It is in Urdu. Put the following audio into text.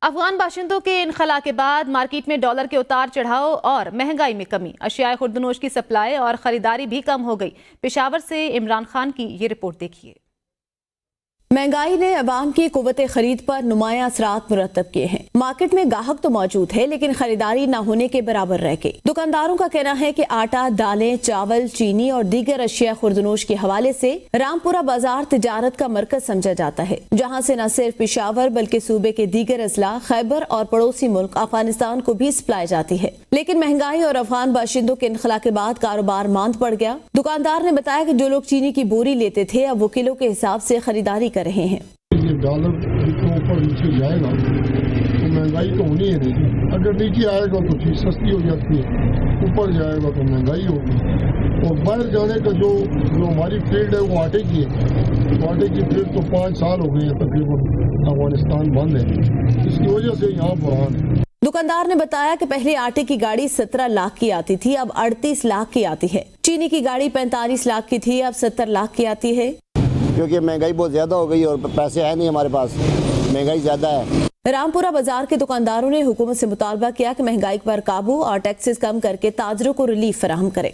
افغان باشندوں کے انخلا کے بعد مارکیٹ میں ڈالر کے اتار چڑھاؤ اور مہنگائی میں کمی، اشیاء خوردنوش کی سپلائی اور خریداری بھی کم ہو گئی۔ پشاور سے عمران خان کی یہ رپورٹ دیکھیے۔ مہنگائی نے عوام کی قوت خرید پر نمایاں اثرات مرتب کیے ہیں۔ مارکیٹ میں گاہک تو موجود ہے لیکن خریداری نہ ہونے کے برابر رہ گئی۔ دکانداروں کا کہنا ہے کہ آٹا، دالیں، چاول، چینی اور دیگر اشیاء خوردنوش کے حوالے سے رامپورہ بازار تجارت کا مرکز سمجھا جاتا ہے، جہاں سے نہ صرف پشاور بلکہ صوبے کے دیگر اضلاع، خیبر اور پڑوسی ملک افغانستان کو بھی سپلائی جاتی ہے۔ لیکن مہنگائی اور افغان باشندوں کے انخلا کے بعد کاروبار ماند پڑ گیا۔ دکاندار نے بتایا کہ جو لوگ چینی کی بوری لیتے تھے اب وہ کلو کے حساب سے خریداری کر رہے ہیں۔ یہ ڈالر جتنا اوپر نیچے جائے گا تو مہنگائی تو ہونی ہے نہیں، اگر نیچے آئے گا تو چیز سستی ہو جاتی ہے، اوپر جائے گا تو مہنگائی ہوگی۔ اور باہر جانے کا جو ہماری فیلڈ ہے وہ آٹے کی ہے، آٹے کی فیلڈ تو 5 سال ہو گئے ہیں تقریباً افغانستان بند ہے، اس کی وجہ سے یہاں برہان ہے۔ دکاندار نے بتایا کہ پہلے آٹے کی گاڑی 17 لاکھ کی آتی تھی، اب 38 لاکھ کی آتی ہے۔ چینی کی گاڑی 45 لاکھ کی تھی، اب 70 لاکھ کی آتی ہے۔ کیونکہ مہنگائی بہت زیادہ ہو گئی اور پیسے ہیں نہیں ہمارے پاس، مہنگائی زیادہ ہے۔ رامپورہ بازار کے دکانداروں نے حکومت سے مطالبہ کیا کہ مہنگائی پر قابو اور ٹیکسز کم کر کے تاجروں کو ریلیف فراہم کرے۔